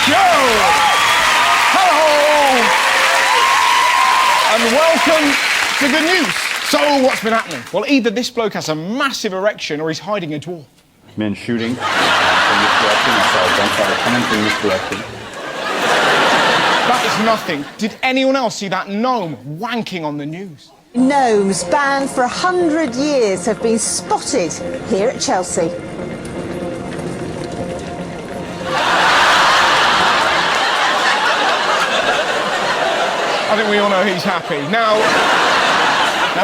Joe! Hello! And welcome to Good News. So, what's been happening? Well, either this bloke has a massive erection or he's hiding a dwarf. Men shooting from this direction, so gunfire coming from this direction. That is nothing. Did anyone else see that gnome wanking on the news? Gnomes banned for 100 years have been spotted here at Chelsea. I think we all know he's happy. Now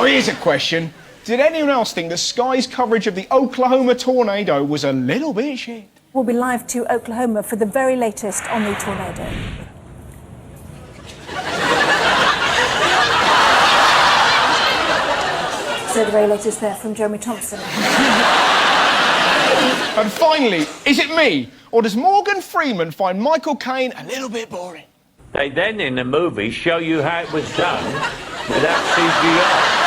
here's a question. Did anyone else think the Sky's coverage of the Oklahoma tornado was a little bit shit? We'll be live to Oklahoma for the very latest on the tornado. So the very latest there from Jeremy Thompson. And finally, is it me, or does Morgan Freeman find Michael Caine a little bit boring? They then, in the movie, show you how it was done without CGI.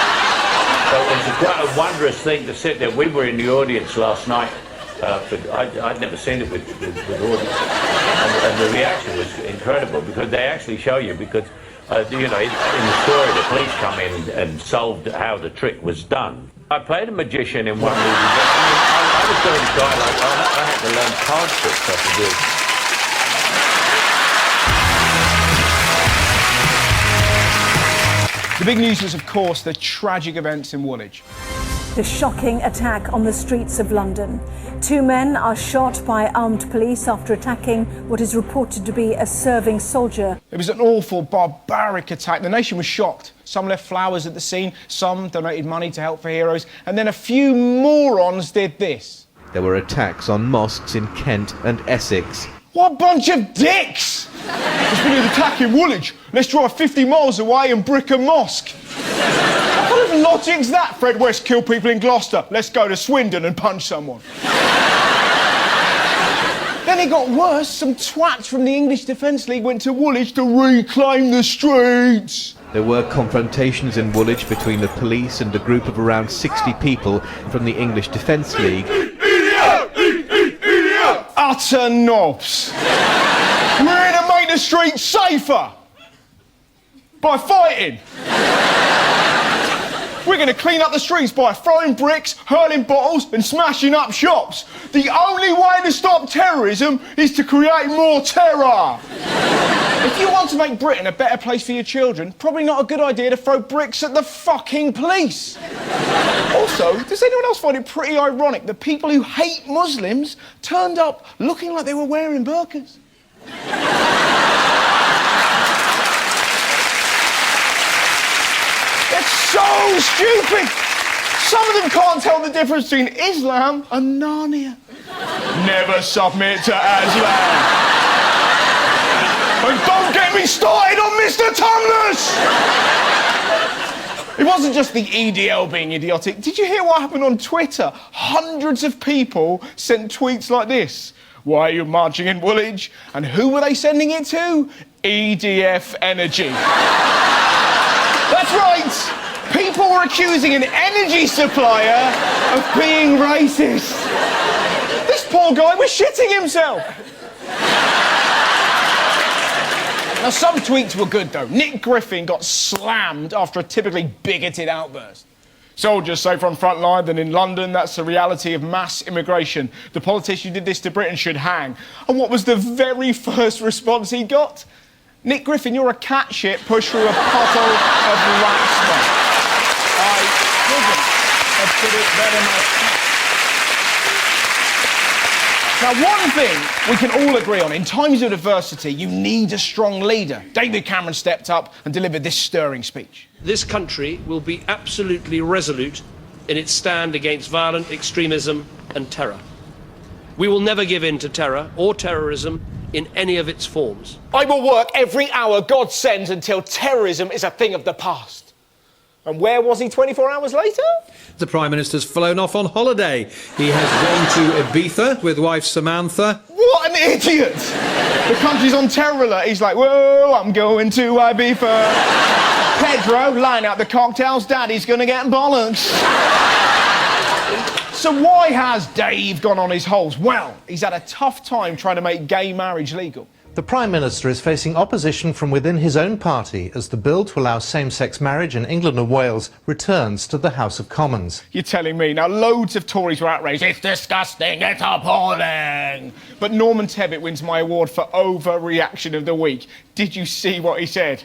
So it's quite a wondrous thing to sit there. We were in the audience last night. I'd never seen it with audience. And the reaction was incredible because they actually show you because, you know, in the story, the police come in and solved how the trick was done. I played a magician in one movie, but I was doing a guy like, I had to learn card tricks I could do. The big news was, of course, the tragic events in Woolwich. The shocking attack on the streets of London. 2 men are shot by armed police after attacking what is reported to be a serving soldier. It was an awful, barbaric attack. The nation was shocked. Some left flowers at the scene, some donated money to help for heroes, and then a few morons did this. There were attacks on mosques in Kent and Essex. What a bunch of dicks! There's been an attack in Woolwich. Let's drive 50 miles away and brick a mosque. What kind of logic's that? Fred West killed people in Gloucester. Let's go to Swindon and punch someone. Then it got worse. Some twats from the English Defence League went to Woolwich to reclaim the streets. There were confrontations in Woolwich between the police and a group of around 60 people from the English Defence League. Utter knobs. We're here to make the streets safer. By fighting. We're going to clean up the streets by throwing bricks, hurling bottles and smashing up shops. The only way to stop terrorism is to create more terror. If you want to make Britain a better place for your children, probably not a good idea to throw bricks at the fucking police. Also, does anyone else find it pretty ironic that people who hate Muslims turned up looking like they were wearing burqas? It's so stupid! Some of them can't tell the difference between Islam and Narnia. Never submit to Aslam. And don't get me started on Mr. Tumnus! It wasn't just the EDL being idiotic. Did you hear what happened on Twitter? Hundreds of people sent tweets like this. Why are you marching in Woolwich? And who were they sending it to? EDF Energy. That's right! People were accusing an energy supplier of being racist. This poor guy was shitting himself. Now, some tweets were good, though. Nick Griffin got slammed after a typically bigoted outburst. Soldiers safer on front line than in London. That's the reality of mass immigration. The politician who did this to Britain should hang. And what was the very first response he got? Nick Griffin, you're a cat shit pushed through a puddle of rat smoke. I couldn't have put it better myself. Now, one thing we can all agree on, in times of adversity, you need a strong leader. David Cameron stepped up and delivered this stirring speech. This country will be absolutely resolute in its stand against violent extremism and terror. We will never give in to terror or terrorism in any of its forms. I will work every hour God sends until terrorism is a thing of the past. And where was he 24 hours later? The Prime Minister's flown off on holiday. He has gone to Ibiza with wife Samantha. What an idiot! The country's on terror alert. He's like, whoa, I'm going to Ibiza. Pedro, line out the cocktails. Daddy's going to get bollocks. So why has Dave gone on his holes? Well, he's had a tough time trying to make gay marriage legal. The Prime Minister is facing opposition from within his own party as the bill to allow same-sex marriage in England and Wales returns to the House of Commons. You're telling me. Now, loads of Tories were outraged. It's disgusting, it's appalling. But Norman Tebbit wins my award for overreaction of the week. Did you see what he said?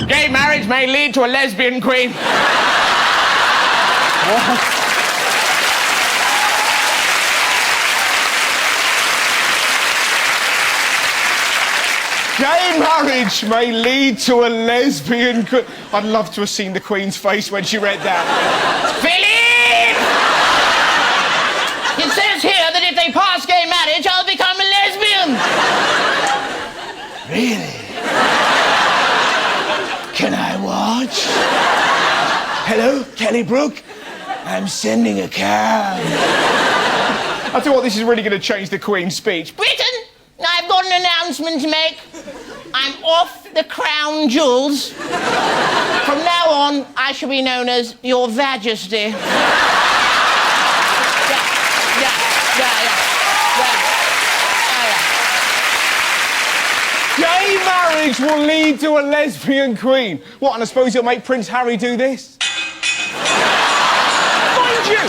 Gay marriage may lead to a lesbian queen. What? Gay marriage may lead to a lesbian queen. I'd love to have seen the Queen's face when she read that. Philip! It says here that if they pass gay marriage, I'll become a lesbian. Really? Can I watch? Hello, Kelly Brook? I'm sending a cab. I tell you what, this is really going to change the Queen's speech. Britain, I've got an announcement to make. I'm off the crown jewels. From now on, I shall be known as Your Majesty. Gay marriage will lead to a lesbian queen. What, and I suppose you'll make Prince Harry do this? Mind you,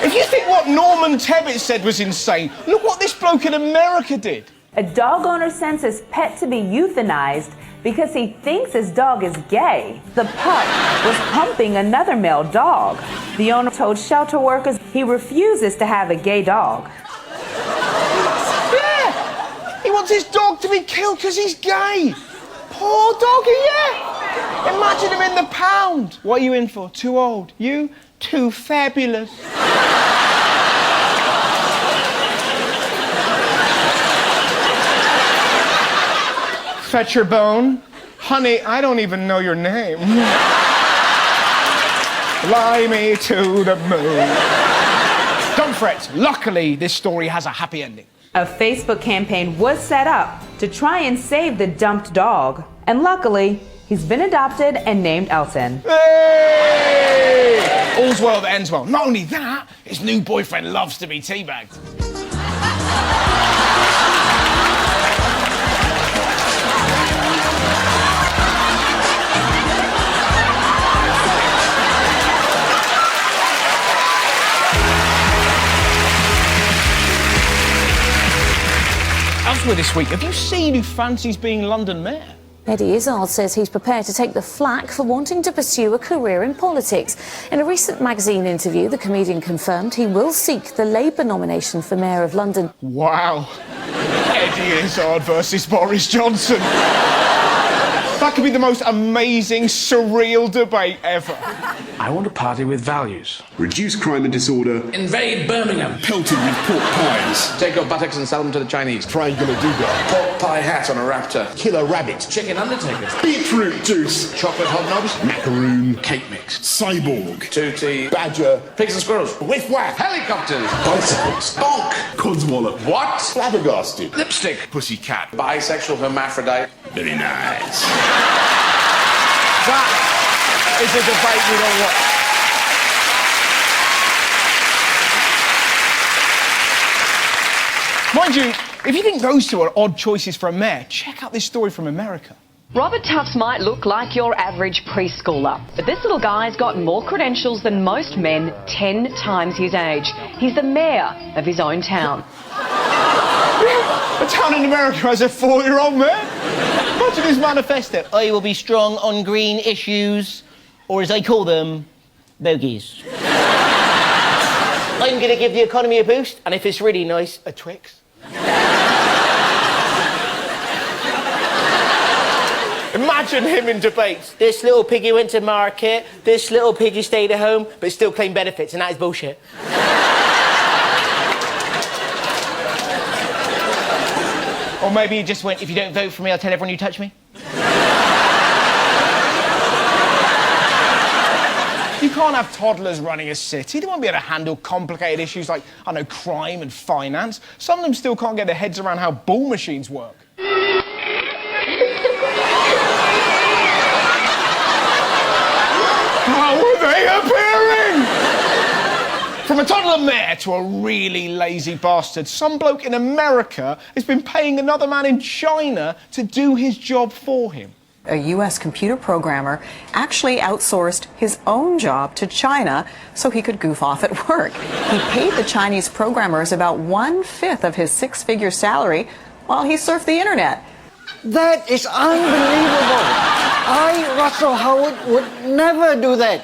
if you think what Norman Tebbit said was insane, look what this bloke in America did. A dog owner sends his pet to be euthanized because he thinks his dog is gay. The pup was pumping another male dog. The owner told shelter workers he refuses to have a gay dog. Yeah, he wants his dog to be killed because he's gay. Poor doggy, yeah. Imagine him in the pound. What are you in for? Too old. You? Too fabulous. Fetch your bone. Honey, I don't even know your name. Fly me to the moon. Don't fret. Luckily, this story has a happy ending. A Facebook campaign was set up to try and save the dumped dog. And luckily, he's been adopted and named Elton. Hey! All's well that ends well. Not only that, his new boyfriend loves to be teabagged. Elsewhere this week, have you seen who fancies being London mayor? Eddie Izzard says he's prepared to take the flak for wanting to pursue a career in politics. In a recent magazine interview, the comedian confirmed he will seek the Labour nomination for Mayor of London. Wow. Eddie Izzard versus Boris Johnson. That could be the most amazing, surreal debate ever. I want a party with values. Reduce crime and disorder. Invade Birmingham. Pelted with pork pies. Take your buttocks and sell them to the Chinese. Triangular Duga. Pork pie hat on a raptor. Killer rabbit. Chicken undertakers. Beetroot juice. Chocolate hobnobs. Macaroon. Cake mix. Cyborg. Tootie. Badger. Pigs and squirrels. Whiff whack. Helicopters. Bicycles. Bonk. Codswallop. What? Flabbergasted. Lipstick. Pussycat. Bisexual hermaphrodite. Very nice. That is a debate we don't want. Mind you, if you think those two are odd choices for a mayor, check out this story from America. Robert Tufts might look like your average preschooler, but this little guy's got more credentials than most men 10 times his age. He's the mayor of his own town. A town in America has a 4-year-old mayor? Imagine his manifesto. I will be strong on green issues, or as I call them, bogies. I'm going to give the economy a boost, and if it's really nice, a Twix. Imagine him in debates. This little piggy went to market, this little piggy stayed at home, but still claimed benefits, and that is bullshit. Or maybe he just went, if you don't vote for me, I'll tell everyone you touch me. You can't have toddlers running a city. They won't be able to handle complicated issues like, I don't know, crime and finance. Some of them still can't get their heads around how ball machines work. How are they appearing? From a toddler mayor to a really lazy bastard, some bloke in America has been paying another man in China to do his job for him. A U.S. computer programmer actually outsourced his own job to China so he could goof off at work. He paid the Chinese programmers about 1/5 of his six-figure salary while he surfed the internet. That is unbelievable. Russell Howard, would never do that.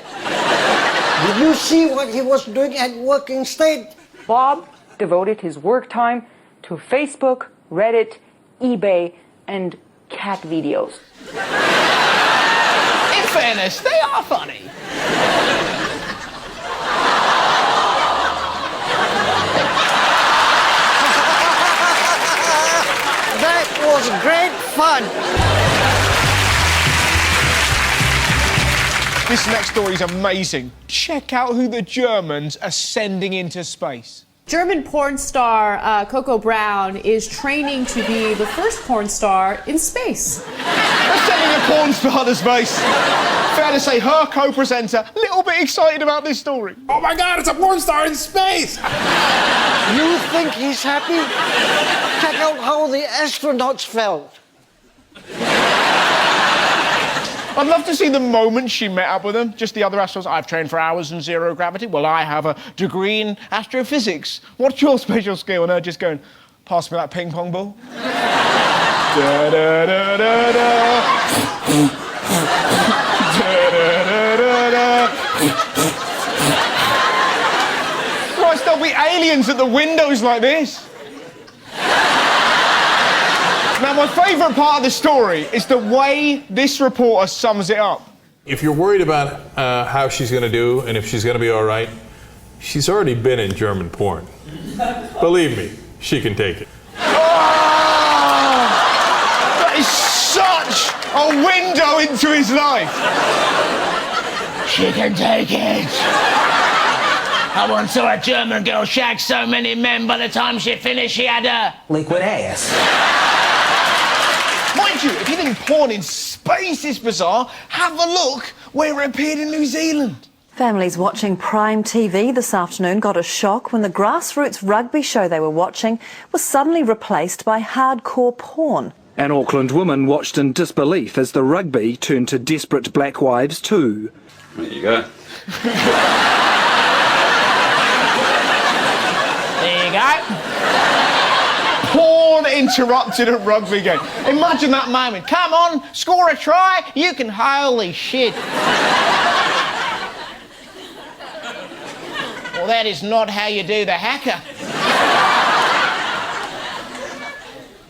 Did you see what he was doing at work instead? Bob devoted his work time to Facebook, Reddit, eBay, and cat videos. In fairness, they are funny. That was great fun. This next story is amazing. Check out who the Germans are sending into space. German porn star Coco Brown is training to be the first porn star in space. They're sending a porn star to space. Fair to say, her co-presenter, a little bit excited about this story. Oh my God, it's a porn star in space! You think he's happy? Check out how the astronauts felt. I'd love to see the moment she met up with them. Just the other astronauts. I've trained for hours in zero gravity. Well, I have a degree in astrophysics. What's your special skill? And her just going, pass me that ping pong ball. Da, da, da, da, da. Da, da, da, da, da. Christ, there'll be aliens at the windows like this. Now, my favourite part of the story is the way this reporter sums it up. If you're worried about how she's going to do and if she's going to be all right, she's already been in German porn. Believe me, she can take it. Oh, that is such a window into his life. She can take it. I once saw a German girl shag so many men by the time she finished she had a liquid ass. Mind you, if you think porn in space is bizarre, have a look where it appeared in New Zealand. Families watching Prime TV this afternoon got a shock when the grassroots rugby show they were watching was suddenly replaced by hardcore porn. An Auckland woman watched in disbelief as the rugby turned to Desperate Black Wives 2. There you go. There you go. Porn interrupted a rugby game. Imagine that moment. Come on, score a try. You can. Holy shit. Well, that is not how you do the hacker.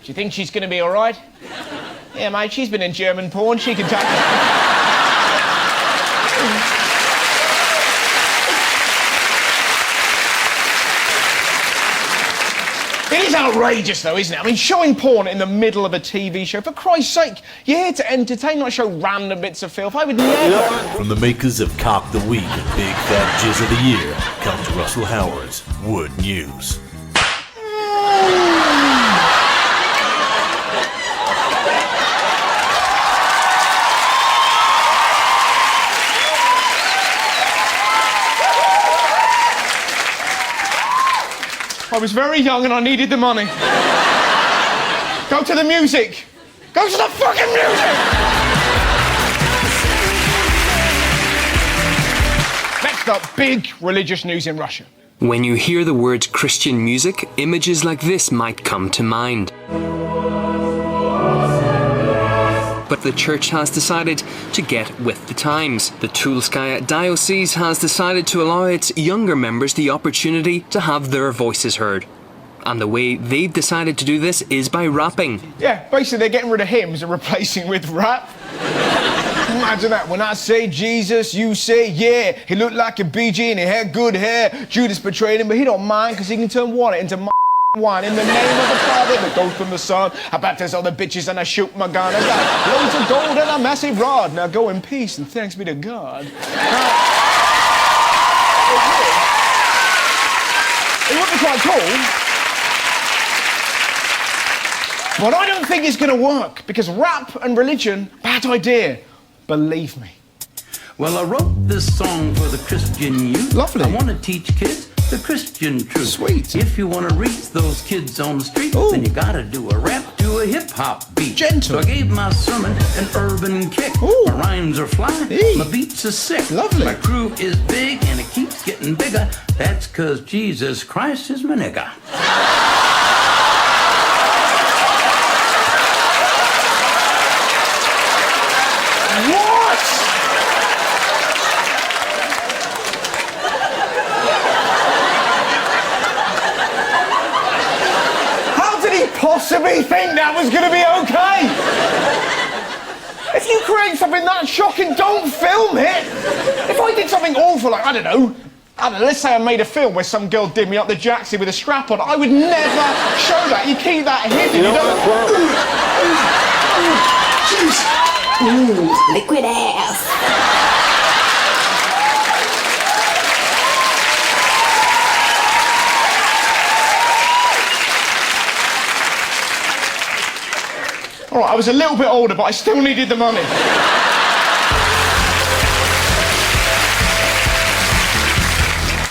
Do you think she's going to be all right? Yeah, mate, she's been in German porn. She can take it. It is outrageous, though, isn't it? I mean, showing porn in the middle of a TV show, for Christ's sake, you're here to entertain, not show random bits of filth. I would never... From the makers of Cock the Week and Big Fat Jizz of the Year, comes Russell Howard's Wood News. I was very young and I needed the money. Go to the music. Go to the fucking music! Next up, big religious news in Russia. When you hear the word Christian music, images like this might come to mind. But the church has decided to get with the times. The Tulskaya diocese has decided to allow its younger members the opportunity to have their voices heard. And the way they've decided to do this is by rapping. Yeah, basically they're getting rid of hymns and replacing with rap. Imagine that. When I say Jesus, you say yeah. He looked like a BG and he had good hair. Judas betrayed him, but he don't mind because he can turn water into wine. In the name of the Father, the Ghost and the Son. I baptize all the bitches and I shoot my gun. I got loads of gold and a massive rod. Now go in peace and thanks be to God. It would be quite cool. But I don't think it's going to work because rap and religion, bad idea. Believe me. Well, I wrote this song for the Christian youth. Lovely. I want to teach kids the Christian truth. Sweet. If you want to reach those kids on the street, then you gotta do a rap to a hip-hop beat. Gentle. So I gave my sermon an urban kick. My rhymes are fly, my beats are sick. Lovely. My crew is big and it keeps getting bigger. That's 'cause Jesus Christ is my nigga. What? How did he possibly think that was going to be okay? If you create something that shocking, don't film it. If I did something awful, like, I don't know, let's say I made a film where some girl did me up the jacksie with a strap on, I would never show that. You keep that hidden. You don't... Liquid ass. All right, I was a little bit older, but I still needed the money.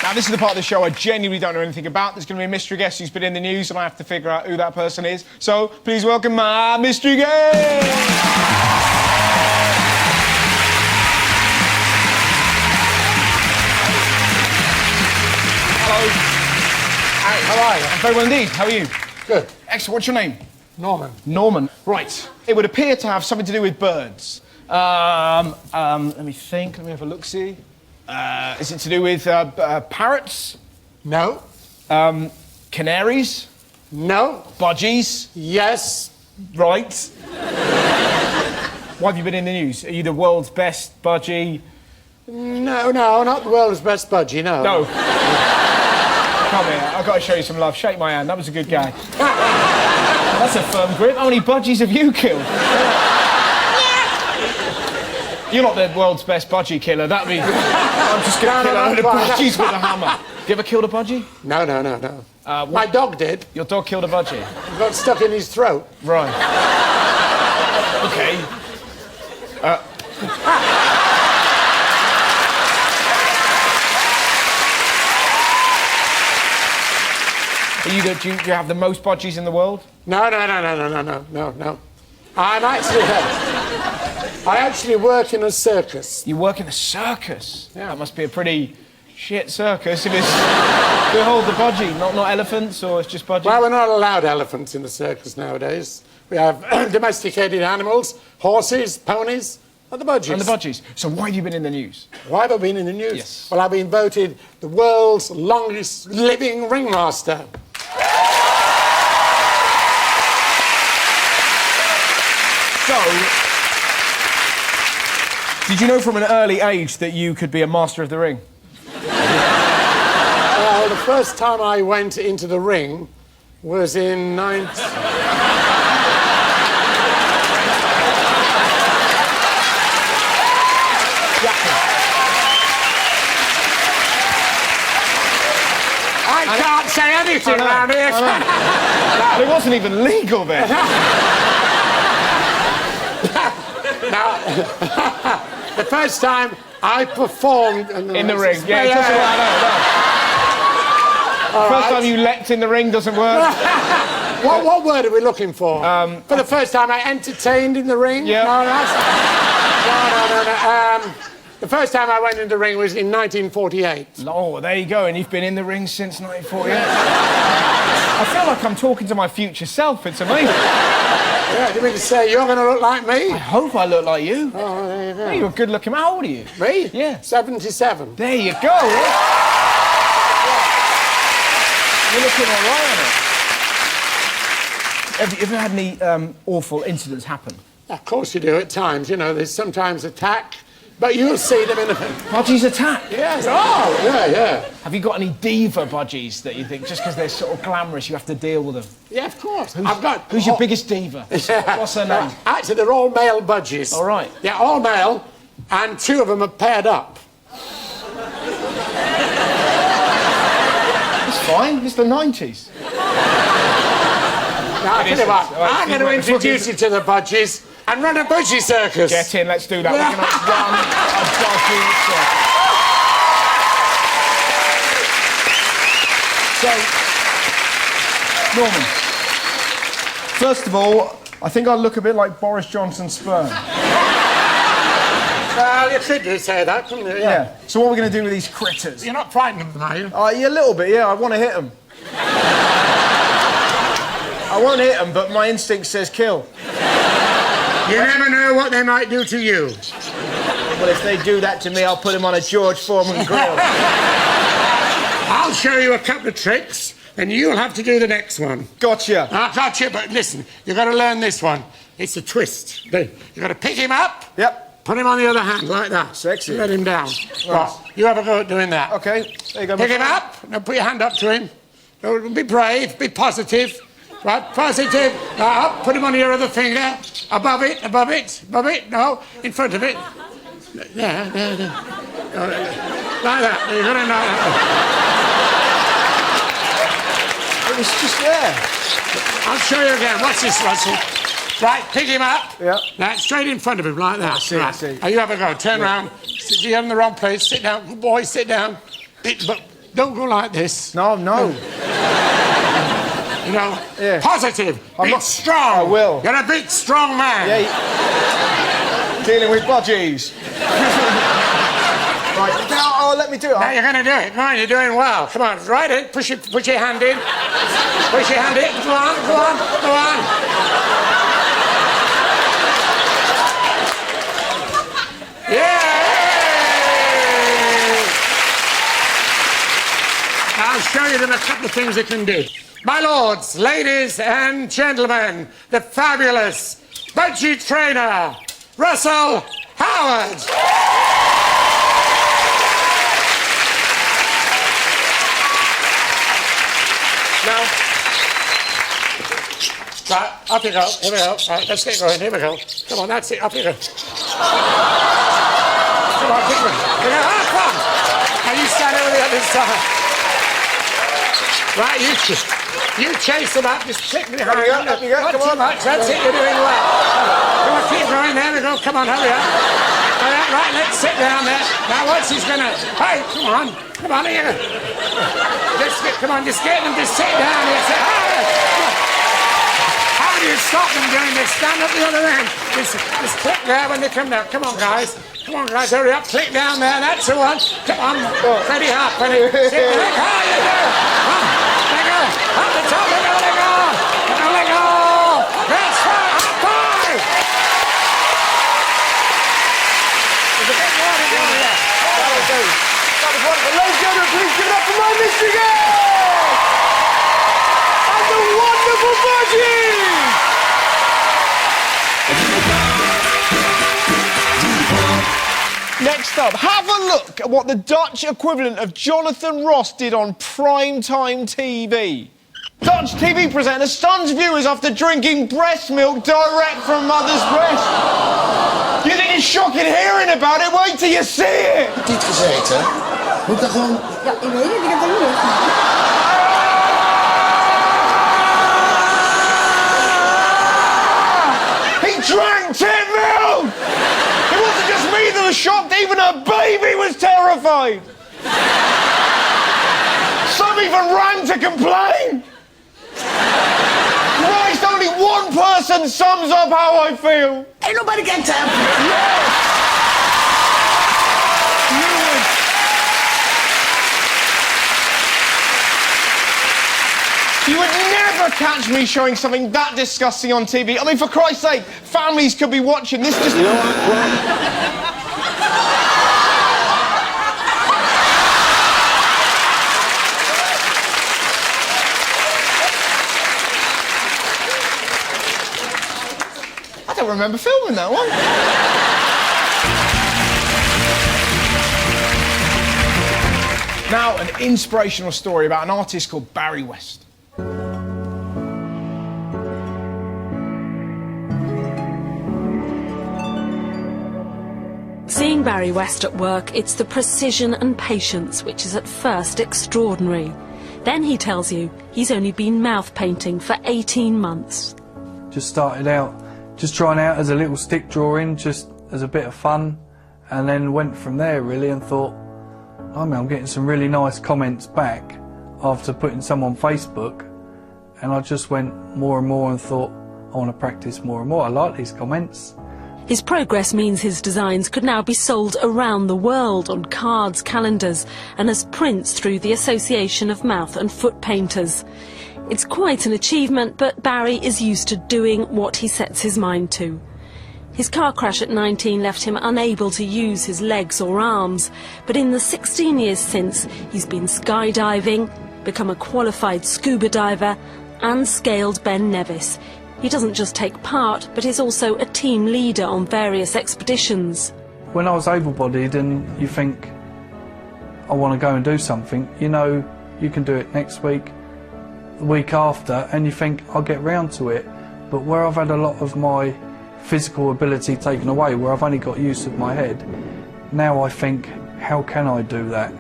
Now, this is the part of the show I genuinely don't know anything about. There's going to be a mystery guest who's been in the news, and I have to figure out who that person is. So, please welcome my mystery guest! Hello. How are you? I'm very well indeed. How are you? Good. Excellent. What's your name? Norman. Norman. Right. It would appear to have something to do with birds. Let me think. Let me have a look-see. Is it to do with parrots? No. Canaries? No. Budgies? Yes. Right. Why have you been in the news? Are you the world's best budgie? No, not the world's best budgie, no. No. Come here. I've got to show you some love. Shake my hand. That was a good guy. That's a firm grip. How many budgies have you killed? You're not the world's best budgie killer. That'd be... I'm just going to kill a load of budgies with a hammer. You ever killed a budgie? No. My dog did. Your dog killed a budgie? He got stuck in his throat. Right. OK. Do you have the most budgies in the world? No. I actually work in a circus. You work in a circus? Yeah. That must be a pretty shit circus if it's to hold the budgie, not elephants, or it's just budgies? Well, we're not allowed elephants in the circus nowadays. We have domesticated animals, horses, ponies, and the budgies. And the budgies. So why have you been in the news? Why have I been in the news? Yes. Well, I've been voted the world's longest living ringmaster. So, did you know from an early age that you could be a master of the ring? Well, the first time I went into the ring was in I can't say anything around here. It wasn't even legal then. Now, the first time I performed in the ring, yeah, it doesn't work. First time you leapt in the ring doesn't work. What word are we looking for? For the first time I entertained in the ring? Yeah. No. The first time I went in the ring was in 1948. Oh, there you go, and you've been in the ring since 1948. I feel like I'm talking to my future self. It's amazing. Yeah, do you mean to say you're going to look like me? I hope I look like you. Oh, there you go. You're a good-looking man. How old are you? Me? Yeah. 77. There you go. You're looking all right on it. Have you ever had any awful incidents happen? Of course you do at times. You know, there's sometimes attack, but you'll see them in a... Budgies attack? Yes. Oh, yeah. Have you got any diva budgies that you think, just because they're sort of glamorous, you have to deal with them? Yeah, of course. Who's your biggest diva? What's her name? Actually, they're all male budgies. All right. Yeah, all male, and two of them are paired up. It's fine. It's the 90s. Now, I'll tell you what, I'm going to introduce you to the budgies and run a budgie circus. Get in, let's do that. We're going to run a budgie circus. So, Norman, first of all, I think I look a bit like Boris Johnson's sperm. Well, you could say that, couldn't you? Yeah. So what are we going to do with these critters? You're not frightened of them, are you? Yeah, a little bit, yeah. I want to hit them. I won't hit them, but my instinct says kill. You never know what they might do to you. Well, if they do that to me, I'll put them on a George Foreman grill. I'll show you a couple of tricks, and you'll have to do the next one. Gotcha. Gotcha, but listen, you've got to learn this one. It's a twist. You've got to pick him up. Yep. Put him on the other hand, like that. Sexy. Let him down. Nice. Right, you have a go at doing that. Okay, there you go. Pick him up. Now put your hand up to him. Be brave, be positive. Right, positive. Up, put him on your other finger. Above it, above it, above it. No, in front of it. There. Like that. You've got to know that. It was just there. I'll show you again. Watch this, Russell. Right, pick him up. Yeah. Now, straight in front of him, like that. I see, right. I see. Now, you have a go. Turn round. You're in the wrong place. Sit down. Good boy, sit down. But don't go like this. No. You know, positive. Big, strong. I will. You're a big, strong man. Yeah. Dealing with budgies. Right, now, let me do it. Now you're going to do it. Come on, you're doing well. Come on, right in. Put your hand in. Push your hand in. Go on. I'll show you then a couple of things you can do. My lords, ladies and gentlemen, the fabulous budgie trainer, Russel Howard. Now, right, up you go. Here we go. Right, let's get going. Here we go. Come on, that's it. Up you go. Come on, keep going. Here we go. Ah, come on. Now you stand over the other side. Right, you chase them up. Just click behind. Up you go. Not Come too on. much. That's it. You're doing well. Come on, keep going. There we go. Come on, hurry up. Right, let's sit down there. Now, what's he's gonna? Hey, come on. Come on, here. Come on, just get them to sit down here. Say, how do you stop them doing this? Stand up the other end. Just click there when they come down. Come on, guys. Hurry up. Click down there. That's the one. Come on. Ready up. Ready. Sit there. How you do? Come on. Let go. Up the top. Let go. Let go. That's right. High five. There's a bit more to go here. Ladies and gentlemen, please give it up for my Michigan! And the wonderful budgies! Next up, have a look at what the Dutch equivalent of Jonathan Ross did on primetime TV. Dutch TV presenter stuns viewers after drinking breast milk direct from mother's breast. You think it's shocking hearing about it? Wait till you see it! Niet gezeten. Moet dat gewoon... Ja, ik weet het, ik heb dat niet He drank tit milk! It wasn't just me that was shocked, even her baby was terrified! Some even ran to complain! Christ, only one person sums up how I feel! Ain't nobody got time for it. Yes! You would never catch me showing something that disgusting on TV. I mean, for Christ's sake, families could be watching this just... I don't remember filming that one. Now, an inspirational story about an artist called Barry West. Seeing Barry West at work, it's the precision and patience which is at first extraordinary. Then he tells you he's only been mouth painting for 18 months. Just started out, just trying out as a little stick drawing, just as a bit of fun, and then went from there really and thought, I mean, I'm getting some really nice comments back after putting some on Facebook, and I just went more and more and thought, I want to practice more and more. I like these comments. His progress means his designs could now be sold around the world on cards, calendars, and as prints through the Association of Mouth and Foot Painters. It's quite an achievement, but Barry is used to doing what he sets his mind to. His car crash at 19 left him unable to use his legs or arms, but in the 16 years since, he's been skydiving, become a qualified scuba diver, and scaled Ben Nevis. He doesn't just take part, but is also a team leader on various expeditions. When I was able-bodied and you think, I want to go and do something, you know, you can do it next week, the week after, and you think, I'll get round to it. But where I've had a lot of my physical ability taken away, where I've only got use of my head, now I think, how can I do that?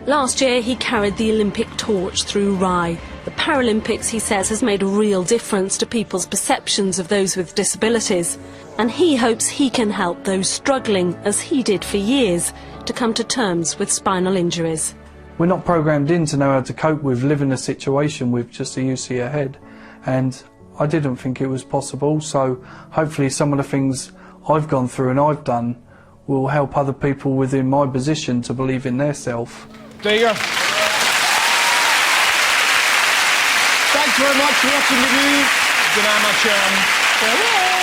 Last year, he carried the Olympic torch through Rye. The Paralympics, he says, has made a real difference to people's perceptions of those with disabilities. And he hopes he can help those struggling, as he did for years, to come to terms with spinal injuries. We're not programmed in to know how to cope with living a situation with just a use of your head. And I didn't think it was possible, so hopefully some of the things I've gone through and I've done will help other people within my position to believe in their self. There you go. Thanks very much for watching the news. Good night, my chum. Farewell.